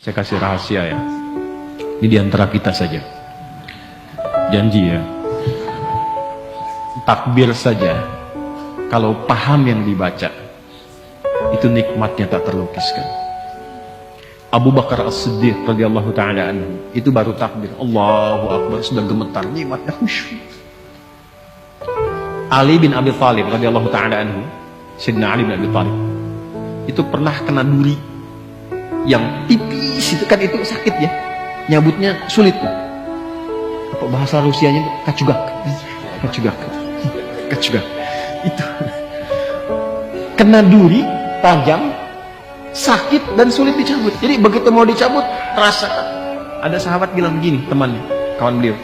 Saya kasih rahasia ya. Ini diantara kita saja. Janji ya. Takbir saja, kalau paham yang dibaca, itu nikmatnya tak terlukiskan. Abu Bakar As-Siddiq radhiyallahu ta'ala anhu, itu baru takbir, Allahu Akbar, sudah gemetar, nikmatnya khusyuk. Ali bin Abi Thalib radhiyallahu ta'ala anhu, Sayyidina Ali bin Abi Thalib, itu pernah kena duri yang tipis, itu kan itu sakit ya, nyabutnya sulit. Apa bahasa Rusianya? Kacugak. Itu kena duri tajam, sakit dan sulit dicabut. Jadi begitu mau dicabut, rasa. Ada sahabat bilang begini, temannya, kawan beliau,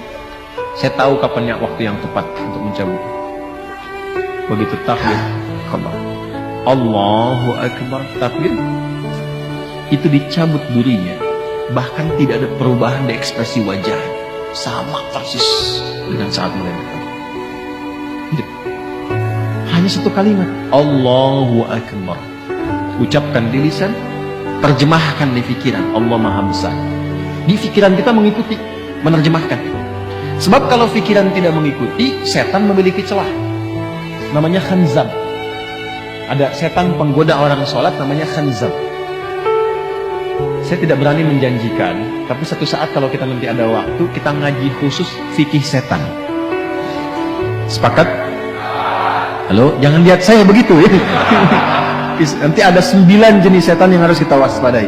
saya tahu kapannya waktu yang tepat untuk mencabut. Begitu takbir, Allahu Akbar, takbir, itu dicabut durinya, bahkan tidak ada perubahan di ekspresi wajah, sama persis dengan saat mulai bertakbir. Hanya satu kalimat, Allahu Akbar, ucapkan di lisan, terjemahkan di pikiran, Allah Maha Besar. Di pikiran kita mengikuti, menerjemahkan. Sebab kalau pikiran tidak mengikuti, setan memiliki celah, namanya khanzab. Ada setan penggoda orang sholat, namanya khanzab. Saya tidak berani menjanjikan, tapi satu saat kalau kita nanti ada waktu, kita ngaji khusus fikih setan. Sepakat? Halo, jangan lihat saya begitu ya. Nanti ada 9 jenis setan yang harus kita waspadai.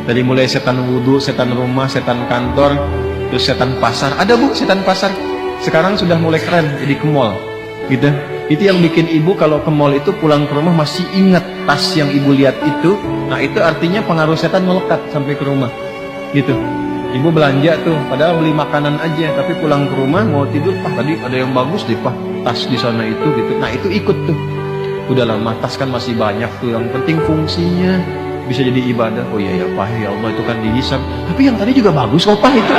Dari mulai setan wudhu, setan rumah, setan kantor, terus setan pasar. Ada bu, setan pasar. Sekarang sudah mulai keren, jadi ke mall, gitu. Itu yang bikin ibu kalau ke mall itu pulang ke rumah masih ingat tas yang ibu lihat itu. Nah itu artinya pengaruh setan melekat sampai ke rumah, gitu. Ibu belanja tuh, padahal beli makanan aja, tapi pulang ke rumah mau tidur, Pak tadi ada yang bagus deh Pak, tas di sana itu, gitu. Nah itu ikut tuh. Udah lama tas kan masih banyak tuh, yang penting fungsinya bisa jadi ibadah. Oh iya ya Pak, ya Allah itu kan dihisab. Tapi yang tadi juga bagus kok Pak itu.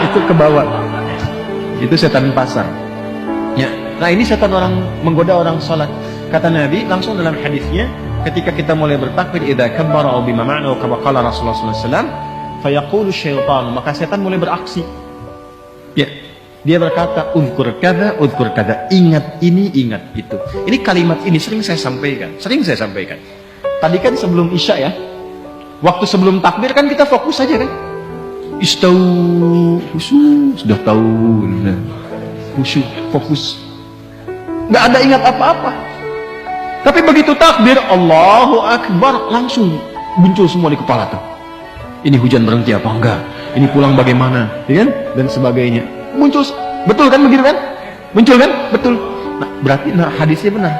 Itu ke bawah. Itu setan pasar. Ya. Nah ini setan orang menggoda orang sholat. Kata Nabi langsung dalam hadisnya, ketika kita mulai bertakbir, idza kabbara aw bima ma'na kama qala Rasulullah sallallahu alaihi wasallam, fayaqulu syaitan, maka setan mulai beraksi. Ya. Dia berkata, uzkur kada, ingat ini, ingat itu. Ini kalimat ini sering saya sampaikan. Tadi kan sebelum Isya ya, waktu sebelum takbir kan kita fokus saja kan. Istau, khusyuk, sudah tahu, khusyuk, fokus. Nggak ada ingat apa-apa. Tapi begitu takbir, Allahu Akbar, langsung muncul semua di kepala tuh. Ini hujan berhenti apa enggak? Ini pulang bagaimana? Ya kan? Dan sebagainya. Muncul, betul kan begitu kan? Muncul kan? Betul. Nah, berarti hadisnya benar.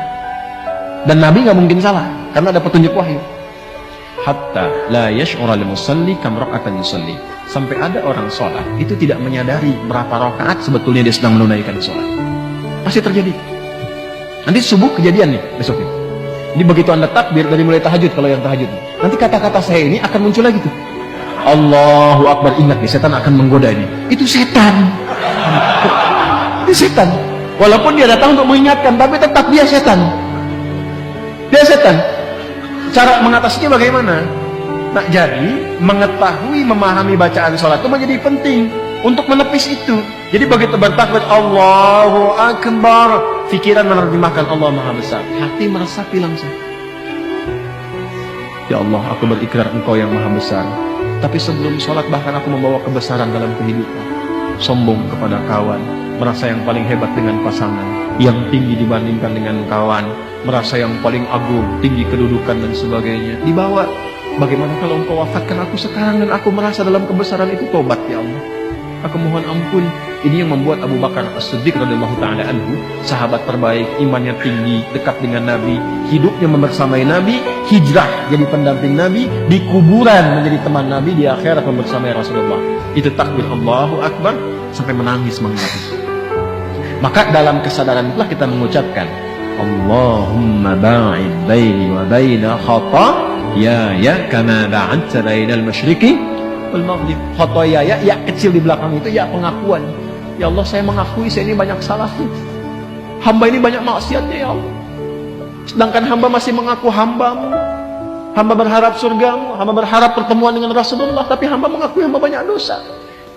Dan Nabi nggak mungkin salah karena ada petunjuk wahyu. Hatta la yash'ura al-musalli kam raka'atan yusalli. Sampai ada orang sholat itu tidak menyadari berapa rakaat sebetulnya dia sedang menunaikan sholat. Pasti terjadi. Nanti subuh kejadian nih besoknya. Jadi begitu Anda takbir dari mulai tahajud, kalau yang tahajud, nanti kata-kata saya ini akan muncul lagi tuh. Allahu Akbar, ingat nih setan akan menggoda ini. Itu setan. Itu setan. Walaupun dia datang untuk mengingatkan, tapi tetap dia setan. Dia setan. Cara mengatasinya bagaimana? Nah, jadi mengetahui, memahami bacaan sholat itu menjadi penting untuk menepis itu. Jadi begitu bertakbir Allahu Akbar, pikiran menerjemahkan Allah Maha Besar, hati meresapi langsung. Ya Allah, aku berikrar Engkau yang Maha Besar. Tapi sebelum sholat bahkan aku membawa kebesaran dalam kehidupan. Sombong kepada kawan, merasa yang paling hebat dengan pasangan, yang tinggi dibandingkan dengan kawan, merasa yang paling agung, tinggi kedudukan dan sebagainya. Dibawa, bagaimana kalau Engkau wafatkan aku sekarang dan aku merasa dalam kebesaran itu, tobat ya Allah. Aku mohon ampun. Ini yang membuat Abu Bakar As-Siddiq radhiyallahu ta'ala anhu, sahabat terbaik, imannya tinggi, dekat dengan Nabi, hidupnya membersamai Nabi, hijrah jadi pendamping Nabi, di kuburan menjadi teman Nabi, di akhirat membersamai Rasulullah. Itu takbir Allahu Akbar sampai menangis mengingat itu. Maka dalam kesadaran itulah kita mengucapkan Allahumma ba'id baini wa baina khataaya kama ba'adta bainal masyriqi wal maghrib. Khataaya ya kecil di belakang itu ya pengakuan. Ya Allah, saya mengakui saya ini banyak salahnya. Hamba ini banyak maksiatnya ya Allah. Sedangkan hamba masih mengaku hamba-Mu. Hamba berharap surgamu, hamba berharap pertemuan dengan Rasulullah, tapi hamba mengakui hamba banyak dosa.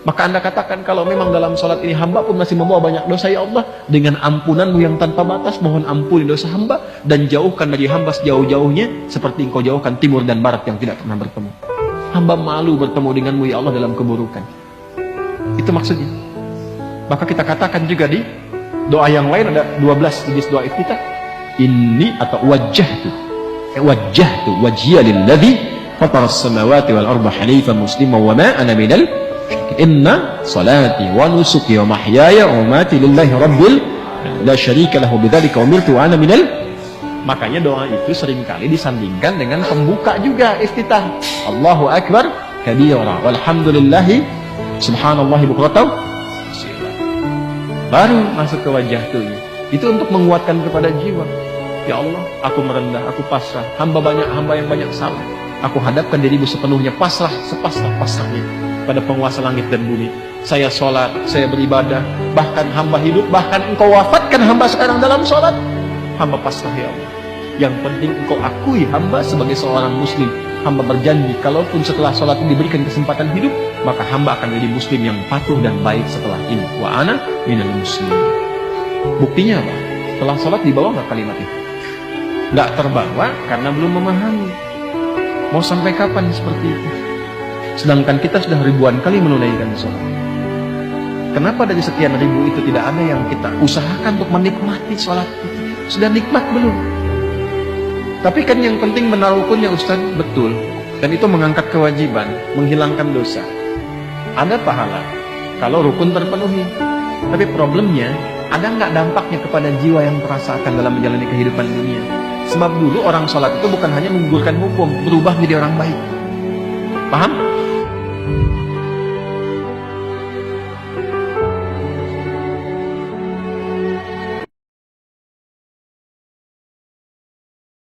Maka Anda katakan, kalau memang dalam sholat ini hamba pun masih membawa banyak dosa, ya Allah, dengan ampunanmu yang tanpa batas, mohon ampuni dosa hamba, dan jauhkan dari hamba sejauh-jauhnya, seperti engkau jauhkan timur dan barat yang tidak pernah bertemu. Hamba malu bertemu denganmu, ya Allah, dalam keburukan. Itu maksudnya. Maka kita katakan juga di doa yang lain, ada 12 jenis doa iftitah. Inni atau wajjahtu wajhiya lilladzi fatara as-samawati wal arda hanifan musliman wa ma ana minal inna salati wa nusuki wa mahyaya wa mamati lillahi rabbil la syarika lahu bidzalika umirtu wa ana minal. Makanya doa itu seringkali disandingkan dengan pembuka juga iftitah. Allahu akbar kabira walhamdulillahi subhanallahi bukratan baru masuk ke wajah tuh. Itu untuk menguatkan kepada jiwa. Ya Allah, aku merendah, aku pasrah. Hamba yang banyak salah. Aku hadapkan dirimu sepenuhnya, pasrah, sepasrah-pasrahnya pada penguasa langit dan bumi. Saya sholat, saya beribadah, bahkan hamba hidup, bahkan engkau wafatkan hamba sekarang dalam sholat. Hamba pasrah, ya Allah. Yang penting engkau akui hamba sebagai seorang muslim. Hamba berjanji, kalaupun setelah sholat diberikan kesempatan hidup, maka hamba akan menjadi muslim yang patuh dan baik setelah ini. Wa ana minal muslimin. Buktinya apa? Setelah sholat dibawa nggak kalimat itu? Nggak terbawa karena belum memahami. Mau sampai kapan seperti itu? Sedangkan kita sudah ribuan kali menunaikan sholat. Kenapa dari sekian ribu itu tidak ada yang kita usahakan untuk menikmati sholat itu? Sudah nikmat belum? Tapi kan yang penting menaruh rukunnya, Ustaz, betul. Dan itu mengangkat kewajiban, menghilangkan dosa. Ada pahala kalau rukun terpenuhi. Tapi problemnya, ada nggak dampaknya kepada jiwa yang terasakan dalam menjalani kehidupan dunia? Sebab dulu orang sholat itu bukan hanya menggugurkan hukum, berubah menjadi orang baik. Paham?